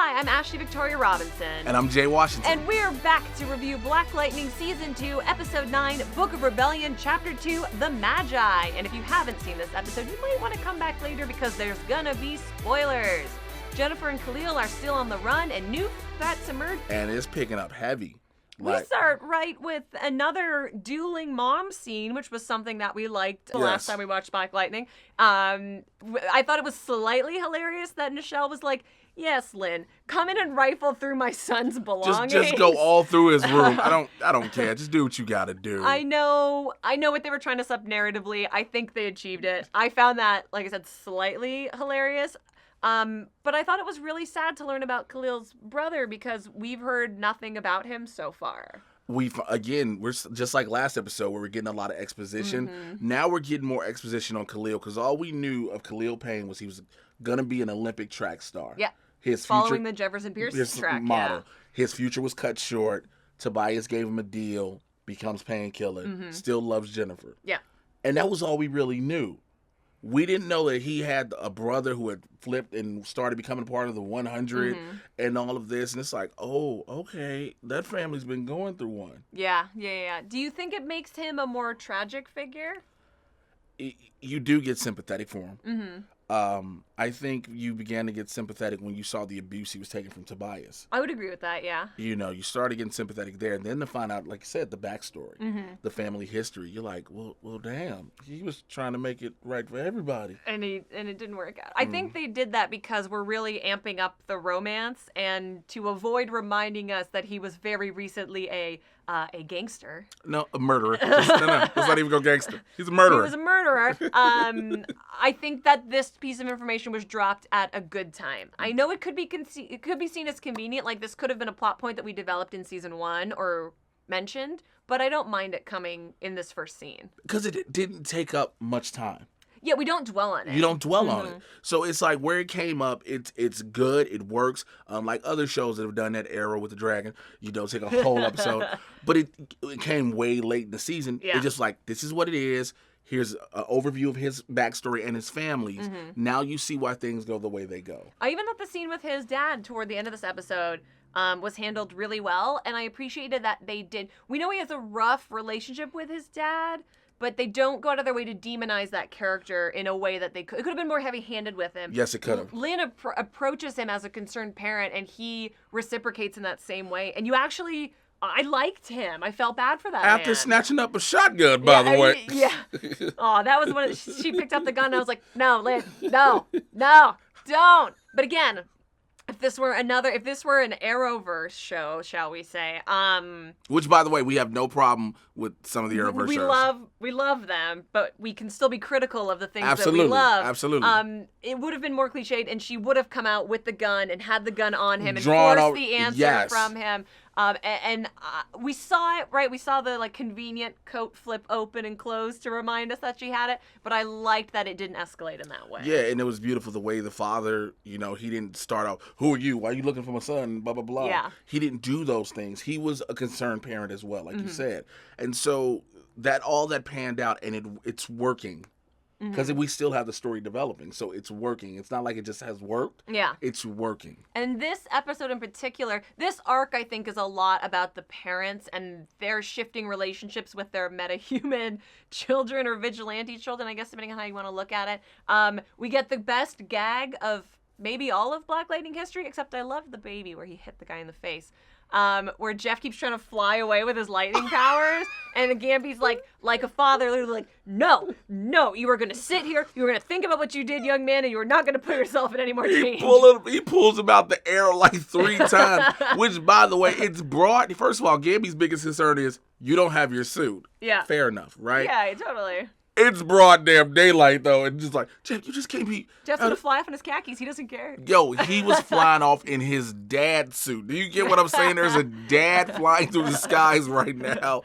Hi, I'm Ashley Victoria Robinson. And I'm Jay Washington. And we're back to review Black Lightning Season 2, Episode 9, Book of Rebellion, Chapter 2, The Magi. And if you haven't seen this episode, you might want to come back later because there's gonna be spoilers. Jennifer and Khalil are still on the run, and new threats emerge. And it's picking up heavy. We start right with another dueling mom scene, which was something that we liked the last time we watched Black Lightning. I thought it was slightly hilarious that Nichelle was like, yes, Lynn, come in and rifle through my son's belongings. Just go all through his room. I don't care. Just do what you gotta do. I know what they were trying to set up narratively. I think they achieved it. I found that, like I said, slightly hilarious. But I thought it was really sad to learn about Khalil's brother because we've heard nothing about him so far. We're just like last episode where we're getting a lot of exposition. Mm-hmm. Now we're getting more exposition on Khalil because all we knew of Khalil Payne was he was gonna be an Olympic track star. Yeah. His following the Jefferson Pierce track model. Yeah. His future was cut short. Tobias gave him a deal, becomes Painkiller, still loves Jennifer. Yeah. And that was all we really knew. We didn't know that he had a brother who had flipped and started becoming part of the 100 and all of this. And it's like, oh, okay, that family's been going through one. Yeah. Do you think it makes him a more tragic figure? You do get sympathetic for him. Mm-hmm. I think you began to get sympathetic when you saw the abuse he was taking from Tobias. I would agree with that, yeah. You started getting sympathetic there. And then to find out, like you said, the backstory, the family history, you're like, well, damn, he was trying to make it right for everybody. And it didn't work out. I think they did that because we're really amping up the romance and to avoid reminding us that he was very recently a gangster. No, a murderer. Let's not even go gangster. He's a murderer. He was a murderer. I think that this piece of information was dropped at a good time. I know it could be seen as convenient, like this could have been a plot point that we developed in season 1 or mentioned, but I don't mind it coming in this first scene. Because it didn't take up much time. Yeah, we don't dwell on it. You don't dwell on it. So it's like where it came up, it's good, it works. Like other shows that have done that era with the dragon, you don't take a whole episode. But it came way late in the season. Yeah. It's just like, this is what it is. Here's an overview of his backstory and his family's. Now you see why things go the way they go. I even thought the scene with his dad toward the end of this episode was handled really well. And I appreciated that they did. We know he has a rough relationship with his dad, but they don't go out of their way to demonize that character in a way that they could. It could have been more heavy-handed with him. Yes, it could have. Lynn approaches him as a concerned parent, and he reciprocates in that same way. And you actually, I liked him. I felt bad for that After man. snatching up a shotgun, by the way. Yeah. Oh, that was when she picked up the gun, and I was like, no, Lynn, no, don't. But again, if this were an Arrowverse show, shall we say, which, by the way, we have no problem with some of the Arrowverse shows. We love them, but we can still be critical of the things that we Absolutely. love. Absolutely. It would have been more cliched, and she would have come out with the gun and had the gun on him and Drawn forced out- the answer yes. from him. And we saw it, right? We saw the convenient coat flip open and close to remind us that she had it, but I liked that it didn't escalate in that way. Yeah, and it was beautiful the way the father, he didn't start out, who are you? Why are you looking for my son? Blah, blah, blah. Yeah. He didn't do those things. He was a concerned parent as well, like you said. And so all that panned out, and it's working. Because we still have the story developing, so it's working. It's not like it just has worked. Yeah. It's working. And this episode in particular, this arc, I think, is a lot about the parents and their shifting relationships with their metahuman children or vigilante children, I guess, depending on how you want to look at it. We get the best gag of maybe all of Black Lightning history, except I love the baby where he hit the guy in the face. Where Jeff keeps trying to fly away with his lightning powers, and Gamby's like a father, literally like, no, you are going to sit here, you are going to think about what you did, young man, and you are not going to put yourself in any more danger. He pulls him out the air like 3 times, which, by the way, it's broad. First of all, Gamby's biggest concern is you don't have your suit. Yeah. Fair enough, right? Yeah, totally. It's broad damn daylight, though, and just like, Jeff, you just can't be... Jeff's gonna fly off in his khakis. He doesn't care. Yo, he was flying off in his dad suit. Do you get what I'm saying? There's a dad flying through the skies right now.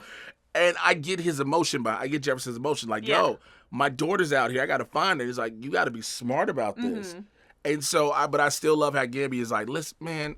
And I get his emotion, I get Jefferson's emotion. Like, yo, my daughter's out here. I got to find her. He's like, you got to be smart about this. And so, but I still love how Gamby is like, listen, man,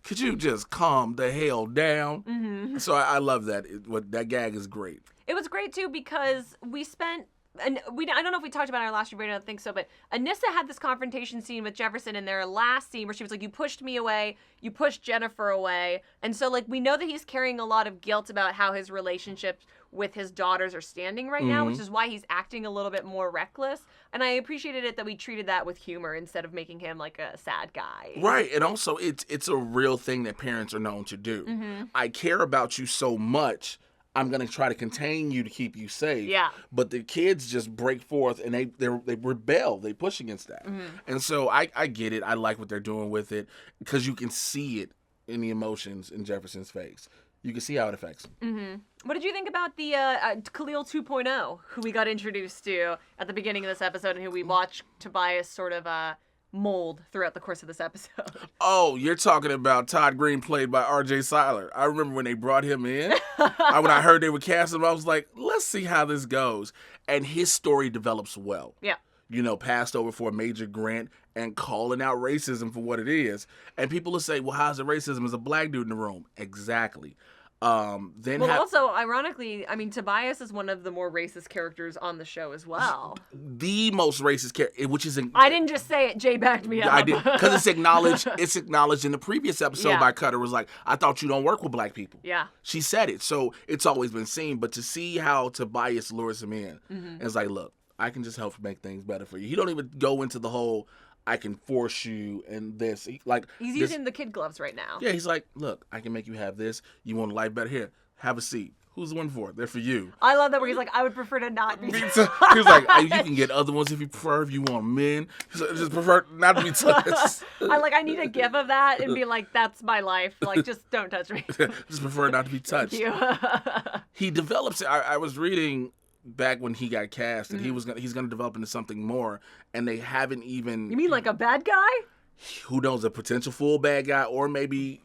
could you just calm the hell down? So I love that. That gag is great. It was great, too, because we spent and I don't know if we talked about it in our last review, I don't think so, but Anissa had this confrontation scene with Jefferson in their last scene where she was like, you pushed me away, you pushed Jennifer away. And so, like, we know that he's carrying a lot of guilt about how his relationships with his daughters are standing right now, which is why he's acting a little bit more reckless. And I appreciated it that we treated that with humor instead of making him like a sad guy. Right, and also it's a real thing that parents are known to do. I care about you so much, I'm going to try to contain you to keep you safe. Yeah. But the kids just break forth and they rebel. They push against that. And so I get it. I like what they're doing with it because you can see it in the emotions in Jefferson's face. You can see how it affects him. What did you think about the Khalil 2.0, who we got introduced to at the beginning of this episode and who we watched Tobias sort of mold throughout the course of this episode? Oh, you're talking about Todd Green, played by R.J. Seiler. I remember when they brought him in. When I heard they would cast him, I was like, let's see how this goes. And his story develops well. Yeah. You know, passed over for a major grant and calling out racism for what it is. And people will say, well, how's it racism? There's a black dude in the room. Exactly. Also, ironically, I mean, Tobias is one of the more racist characters on the show as well. The most racist character, which is... I didn't just say it. Jay backed me up. I did, because it's acknowledged. It's acknowledged in the previous episode by Cutter. Was like, I thought you don't work with black people. Yeah. She said it, so it's always been seen. But to see how Tobias lures him in, and it's like, look, I can just help make things better for you. He don't even go into the whole, I can force you and this. He's using the kid gloves right now. Yeah, he's like, look, I can make you have this. You want a life better? Here, have a seat. Who's the one for? They're for you. I love that where he's like, I would prefer to not be touched. He was like, you can get other ones if you prefer. If you want men, just prefer not to be touched. I need a gif of that and be like, that's my life. Like, just don't touch me. Just prefer not to be touched. Thank you. He develops it. I was reading back when he got cast, and he's gonna develop into something more, and they haven't even. You mean like a bad guy? Who knows, a potential full bad guy, or maybe,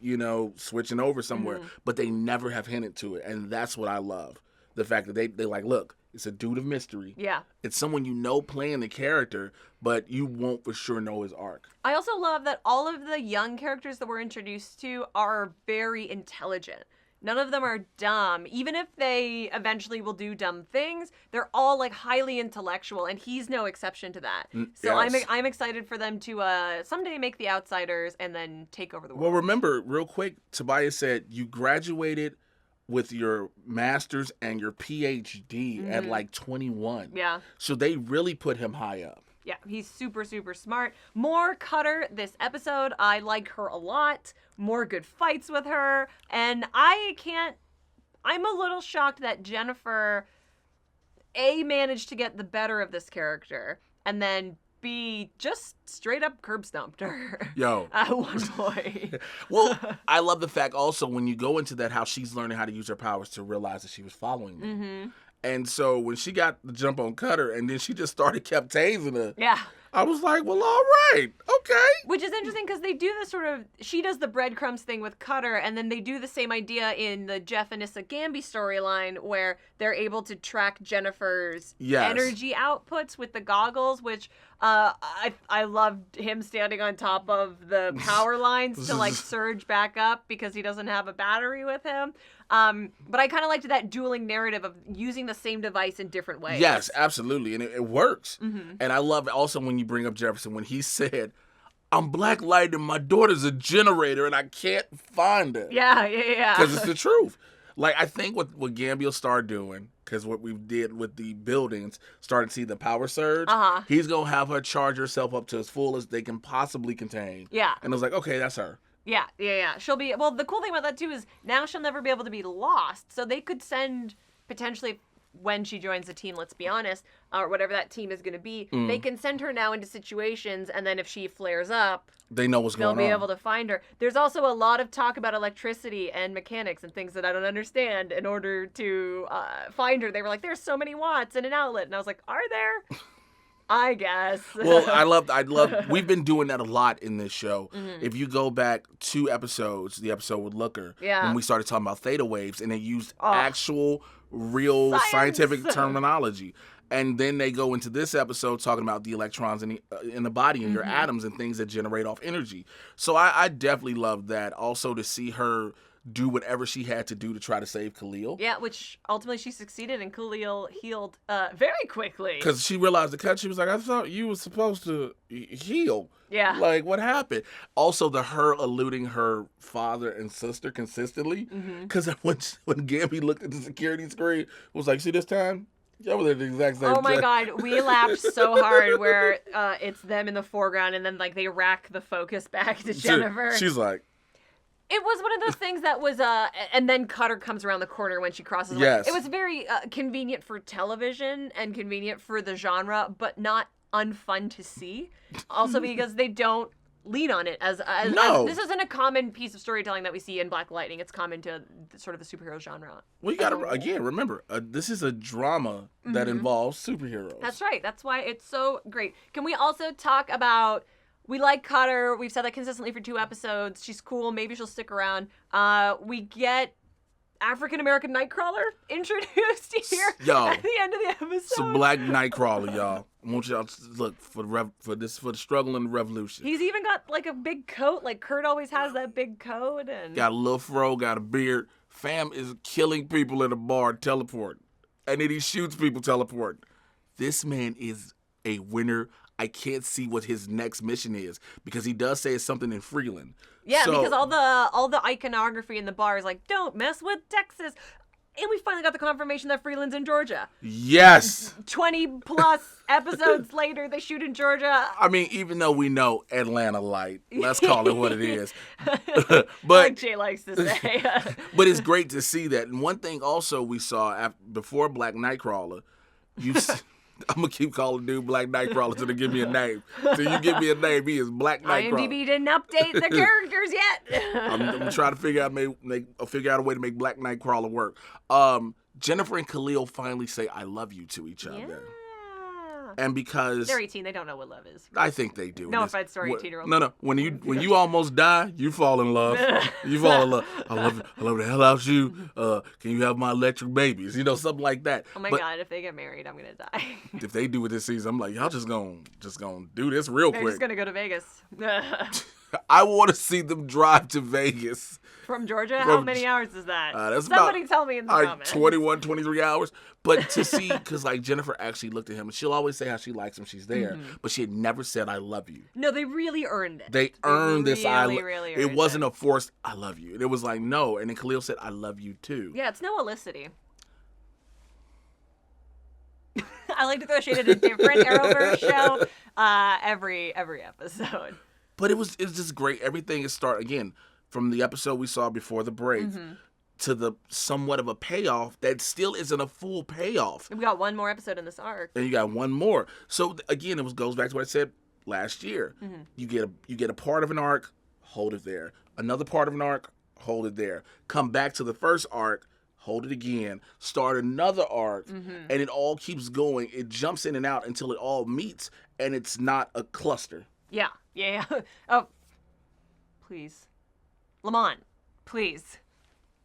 switching over somewhere. But they never have hinted to it, and that's what I love. The fact that they like, look, it's a dude of mystery. Yeah. It's someone playing the character, but you won't for sure know his arc. I also love that all of the young characters that we're introduced to are very intelligent. None of them are dumb. Even if they eventually will do dumb things, they're all like highly intellectual, and he's no exception to that. So yes. I'm excited for them to someday make The Outsiders and then take over the world. Well, remember, real quick, Tobias said you graduated with your master's and your PhD at like 21. Yeah. So they really put him high up. Yeah, he's super, super smart. More Cutter this episode. I like her a lot. More good fights with her. And I'm a little shocked that Jennifer, A, managed to get the better of this character, and then B, just straight up curb stomped her. Yo. At one point. Well, I love the fact also when you go into that, how she's learning how to use her powers to realize that she was following them. And so when she got the jump on Cutter and then she just kept tasing her. Yeah. I was like, well, all right. Okay. Which is interesting because they do this sort of, she does the breadcrumbs thing with Cutter, and then they do the same idea in the Jeff and Issa Gamby storyline where they're able to track Jennifer's energy outputs with the goggles, which I loved him standing on top of the power lines to like surge back up because he doesn't have a battery with him. But I kind of liked that dueling narrative of using the same device in different ways. Yes, absolutely. And it works. And I love also when you bring up Jefferson, when he said, I'm blacklighting, my daughter's a generator and I can't find her. Yeah. Because it's the truth. Like, I think what Gamby will start doing, because what we did with the buildings, starting to see the power surge, he's going to have her charge herself up to as full as they can possibly contain. Yeah. And I was like, okay, that's her. Yeah. She'll be, well, the cool thing about that, too, is now she'll never be able to be lost. So they could send, potentially, when she joins the team, let's be honest, or whatever that team is going to be, they can send her now into situations, and then if she flares up, they know what's going on. They'll be able to find her. There's also a lot of talk about electricity and mechanics and things that I don't understand in order to find her. They were like, there's so many watts in an outlet. And I was like, are there? I guess. Well, I love, we've been doing that a lot in this show. If you go back 2 episodes, the episode with Looker, when we started talking about theta waves, and they used actual, real scientific terminology. And then they go into this episode talking about the electrons in the body and your atoms and things that generate off energy. So I definitely love that. Also to see her do whatever she had to do to try to save Khalil. Yeah, which ultimately she succeeded, and Khalil healed very quickly. Because she realized the cut. She was like, I thought you were supposed to heal. Yeah. Like, what happened? Also, her eluding her father and sister consistently. Because when Gamby looked at the security screen, it was like, see this time? Yeah, we're the exact same. Oh my God, we laughed so hard where it's them in the foreground and then like they rack the focus back to Jennifer. She's like, it was one of those things that was, and then Cutter comes around the corner when she crosses. Yes. It was very convenient for television and convenient for the genre, but not unfun to see. Also because they don't lean on it as this isn't a common piece of storytelling that we see in Black Lightning. It's common to sort of the superhero genre. Well, you got to, again, remember, this is a drama that involves superheroes. That's right. That's why it's so great. Can we also talk about, we like Cutter. We've said that consistently for 2 episodes. She's cool. Maybe she'll stick around. We get African-American Nightcrawler introduced here at the end of the episode. It's a black Nightcrawler, y'all. I want y'all to look for the struggle and the revolution. He's even got like a big coat, like Kurt always has that big coat, and got a little fro, got a beard. Fam is killing people in a bar teleporting, and then he shoots people teleporting. This man is a winner. I can't see what his next mission is because he does say it's something in Freeland. Yeah, because all the iconography in the bar is like, don't mess with Texas. And we finally got the confirmation that Freeland's in Georgia. Yes. 20 plus episodes later, they shoot in Georgia. I mean, even though we know Atlanta light, let's call it what it is. But like Jay likes to say. But it's great to see that. And one thing also we saw before Black Nightcrawler, I'm going to keep calling dude Black Nightcrawler until they give me a name. So you give me a name, he is Black Nightcrawler. IMDb didn't update the characters yet. I'm trying to figure out a way to make Black Nightcrawler work. Jennifer and Khalil finally say I love you to each other. Yeah. And because they're 18, they don't know what love is. I think they do. No offense to our 18-year-olds. No. When you almost die, you fall in love. You fall in love. I love the hell out of you. Can you have my electric babies? You know, something like that. Oh my God, if they get married, I'm gonna die. If they do it this season, I'm like, y'all just gonna do this real quick. They're just gonna go to Vegas. I want to see them drive to Vegas. From Georgia? How many hours is that? That's Somebody tell me in the comments. 21, 23 hours. But to see, because like Jennifer actually looked at him, and she'll always say how she likes him, she's there, but she had never said, I love you. No, they really earned it. They earned this. Really it wasn't a forced, I love you. It was like, no. And then Khalil said, I love you too. Yeah, it's no Olicity. I like to throw shade at a different Arrowverse show every episode. But it's just great. Everything is again, from the episode we saw before the break to the somewhat of a payoff that still isn't a full payoff. We got one more episode in this arc. And you got one more. So again, goes back to what I said last year. You get a part of an arc, hold it there. Another part of an arc, hold it there. Come back to the first arc, hold it again. Start another arc, and it all keeps going. It jumps in and out until it all meets, and it's not a cluster. Yeah. Oh, please. Lamont, please.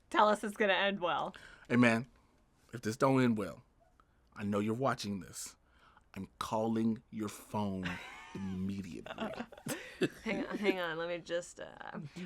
Tell us it's going to end well. Hey, man, if this don't end well, I know you're watching this. I'm calling your phone immediately. Hang on. Let me just...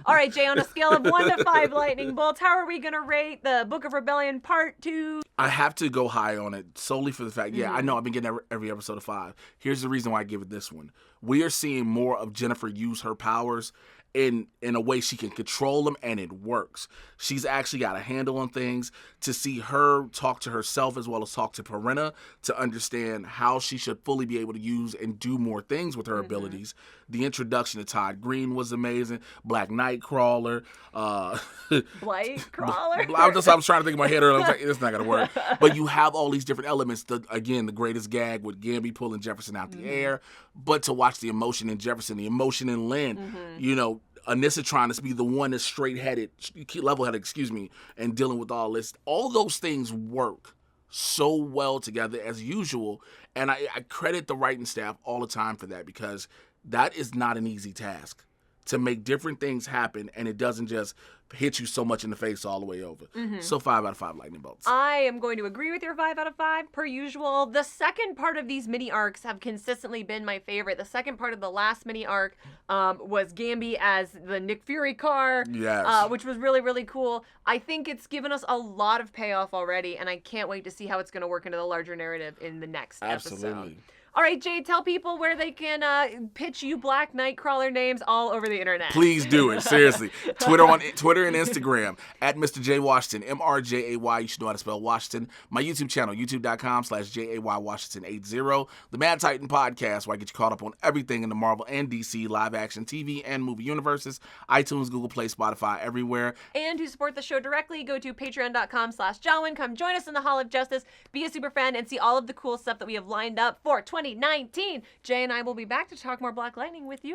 All right, Jay, on a scale of 1 to 5 lightning bolts, how are we going to rate the Book of Rebellion Part 2? I have to go high on it solely for the fact, I know I've been getting every episode of 5. Here's the reason why I give it this one. We are seeing more of Jennifer use her powers in a way she can control them, and it works. She's actually got a handle on things. To see her talk to herself as well as talk to Perina to understand how she should fully be able to use and do more things with her abilities. The introduction to Todd Green was amazing. Black Nightcrawler. Blightcrawler? I was trying to think in my head earlier. I was like, it's not going to work. But you have all these different elements. The greatest gag with Gamby pulling Jefferson out the air. But to watch the emotion in Jefferson, the emotion in Lynn, Anissa trying to be the one that's level-headed, and dealing with all this. All those things work so well together as usual. And I credit the writing staff all the time for that because that is not an easy task. to make different things happen, and it doesn't just hit you so much in the face all the way over. So 5 out of 5 lightning bolts. I am going to agree with your 5 out of 5, per usual. The second part of these mini arcs have consistently been my favorite. The second part of the last mini arc was Gamby as the Nick Fury car, which was really, really cool. I think it's given us a lot of payoff already, and I can't wait to see how it's going to work into the larger narrative in the next episode. All right, Jade, tell people where they can pitch you Black Nightcrawler names all over the internet. Please do it, seriously. Twitter and Instagram, at Mr. J Washington, M-R-J-A-Y. You should know how to spell Washington. My YouTube channel, youtube.com/JAY-Washington80. The Mad Titan Podcast, where I get you caught up on everything in the Marvel and DC live action TV and movie universes. iTunes, Google Play, Spotify, everywhere. And to support the show directly, go to patreon.com/Jawiin. Come join us in the Hall of Justice, be a super fan, and see all of the cool stuff that we have lined up for 2019. Jay and I will be back to talk more Black Lightning with you